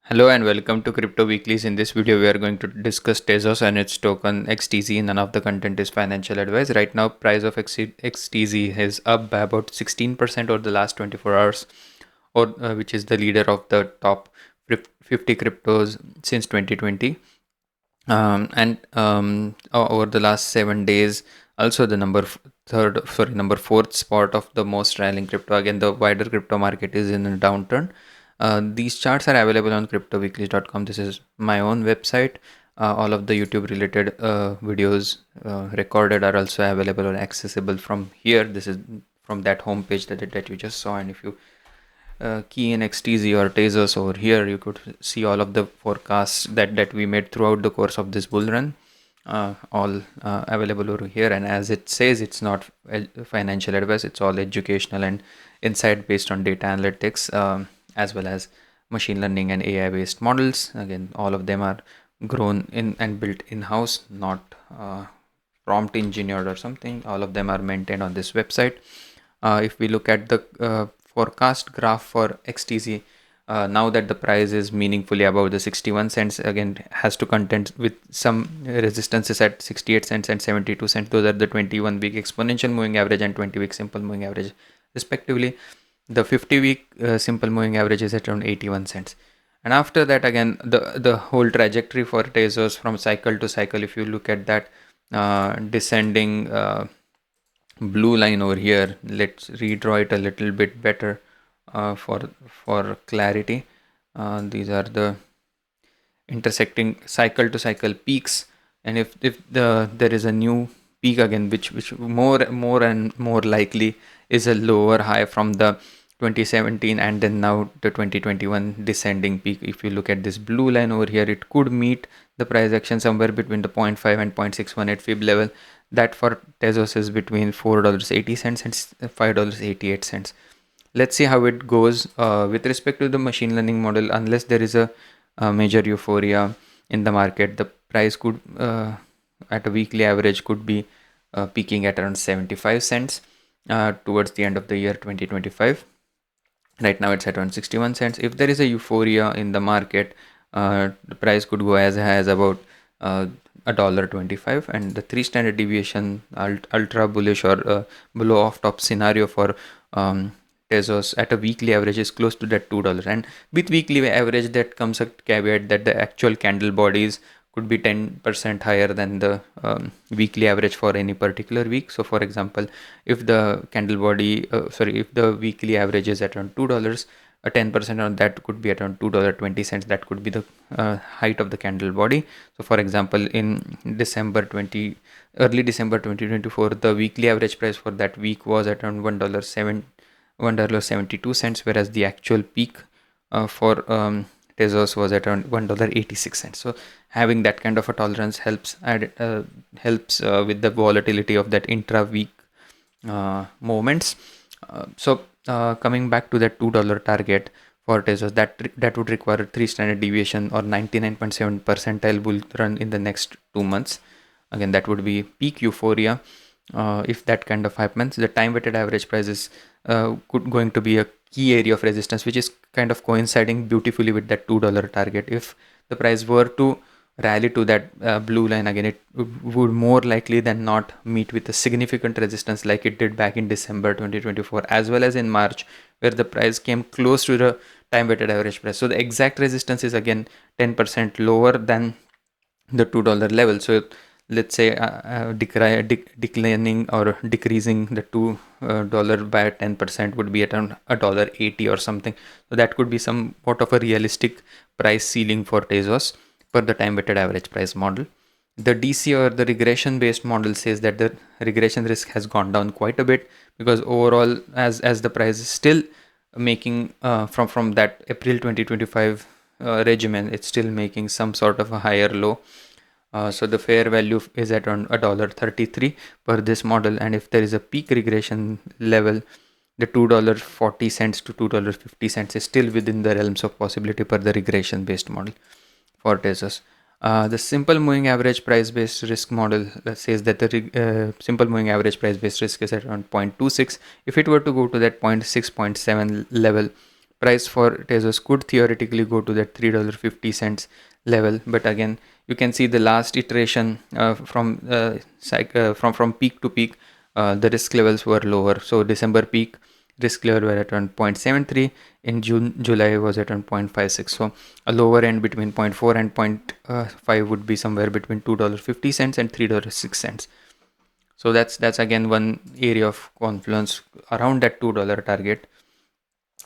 Hello and welcome to Crypto Weeklies. In this video, we are going to discuss Tezos and its token XTZ. None of the content is financial advice. Right now, price of XTZ is up by about 16% over the last 24 hours, which is the leader of the top 50 cryptos since 2020. Over the last 7 days, also the number fourth spot of the most rallying crypto. Again, the wider crypto market is in a downturn. These charts are available on cryptoweeklies.com. This is my own website. All of the YouTube related videos recorded are also available or accessible from here. This is from that homepage that you just saw. And if you key in XTZ or Tezos over here, you could see all of the forecasts that we made throughout the course of this bull run. All available over here, and as it says, it's not financial advice, it's all educational and insight based on data analytics, as well as machine learning and AI based models. Again, all of them are grown in and built in-house, not prompt engineered or something. All of them are maintained on this website. If we look at the forecast graph for XTZ, now that the price is meaningfully above the 61 cents, again has to contend with some resistances at 68 cents and 72 cents. Those are the 21-week exponential moving average and 20-week simple moving average respectively. The 50-week simple moving average is at around 81 cents. And after that, again, the whole trajectory for Tezos from cycle to cycle, if you look at that descending blue line over here, let's redraw it a little bit better for clarity. These are the intersecting cycle to cycle peaks, and if there is a new peak again, which more and more likely is a lower high from the 2017 and then now the 2021 descending peak. If you look at this blue line over here, it could meet the price action somewhere between the 0.5 and 0.618 fib level. That for Tezos is between $4.80 and $5.88. Let's see how it goes. With respect to the machine learning model, unless there is a major euphoria in the market, the price could at a weekly average could be peaking at around 75 cents towards the end of the year 2025. Right now it's at around 61 cents. If there is a euphoria in the market, the price could go as high as about $1.25, and the 3 standard deviation ultra bullish or below off top scenario for Tezos at a weekly average is close to that $2. And with weekly average, that comes a caveat that the actual candle bodies could be 10% higher than the weekly average for any particular week. So for example, if the candle body if the weekly average is at around $2, a 10% on that could be at around $2.20. That could be the height of the candle body. So for example, in early December 2024, the weekly average price for that week was at around $1.72, whereas the actual peak for Tezos was at around $1.86. So having that kind of a tolerance helps with the volatility of that intra-week movements. Coming back to that $2 target for Tezos, that would require 3 standard deviation or 99.7 percentile bull run in the next 2 months. Again, that would be peak euphoria. If that kind of happens, the time weighted average price is going to be a key area of resistance, which is kind of coinciding beautifully with that $2 target. If the price were to rally to that blue line again, it would more likely than not meet with a significant resistance like it did back in December 2024 as well as in March, where the price came close to the time weighted average price. So the exact resistance is again 10% lower than the $2 level. So let's say declining or decreasing the $2 by 10% would be at around $1.80 or something. So that could be somewhat of a realistic price ceiling for Tezos per the time weighted average price model. The DC or the regression based model says that the regression risk has gone down quite a bit, because overall as the price is still making from that April 2025 regimen, it's still making some sort of a higher low. So the fair value is at around $1.33 per this model, and if there is a peak regression level, the $2.40 to $2.50 is still within the realms of possibility per the regression based model for Tezos. The simple moving average price based risk model says that the simple moving average price based risk is at around 0.26. If it were to go to that 0.6, 0.7 level, price for Tezos could theoretically go to that $3.50 level, but again you can see the last iteration from peak to peak, the risk levels were lower. So December peak risk level were at around 0.73. In July was at around 0.56. So a lower end between 0.4 and 0.5 would be somewhere between $2.50 and $3.06. So that's again one area of Confluence around that $2 target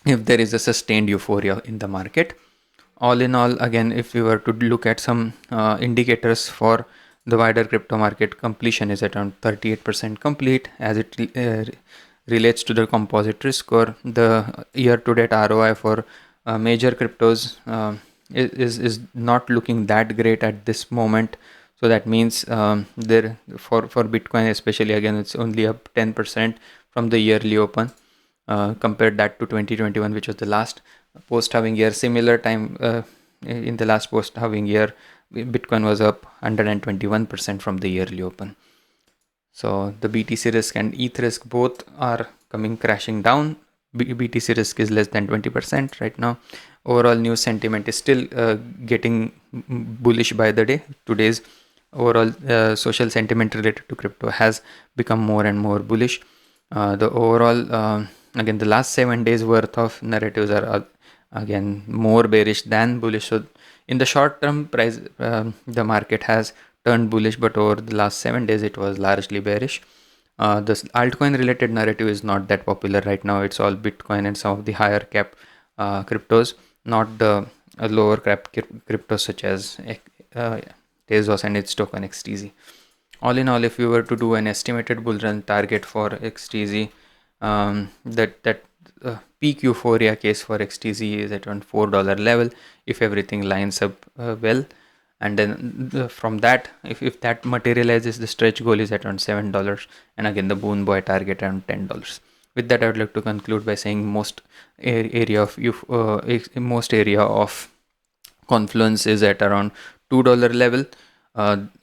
if there is a sustained euphoria in the market. All in all, again, if we were to look at some indicators for the wider crypto market, completion is at around 38% complete as it relates to the composite risk score. The year-to-date ROI for major cryptos is not looking that great at this moment. So that means there for Bitcoin especially, again, it's only up 10% from the yearly open. Compared that to 2021, which was the last post-halving year. Similar time in the last post-halving year, Bitcoin was up 121% from the yearly open. So the BTC risk and ETH risk both are coming crashing down. BTC risk is less than 20% right now. Overall news sentiment is still getting bullish by the day. Today's overall social sentiment related to crypto has become more and more bullish. The overall again, the last 7 days worth of narratives are again more bearish than bullish. So in the short term, price the market has turned bullish, but over the last 7 days it was largely bearish. This altcoin related narrative is not that popular right now. It's all Bitcoin and some of the higher cap cryptos, not the lower cap cryptos such as Tezos and its token XTZ. All in all, if we were to do an estimated bull run target for XTZ, that peak euphoria case for XTZ is at around $4 level if everything lines up well. And then from that, if that materializes, the stretch goal is at around $7, and again the Boon Boy target around $10. With that, I would like to conclude by saying most area of Confluence is at around $2 level.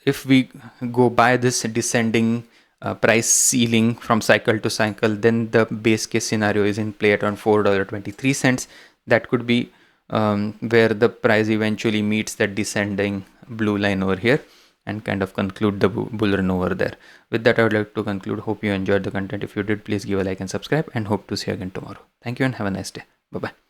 If we go by this descending price ceiling from cycle to cycle, then the base case scenario is in play at around $4.23. That could be where the price eventually meets that descending blue line over here and kind of conclude the bull run over there. With that, I would like to conclude. Hope you enjoyed the content. If you did, please give a like and subscribe, and hope to see you again tomorrow. Thank you and have a nice day. Bye bye.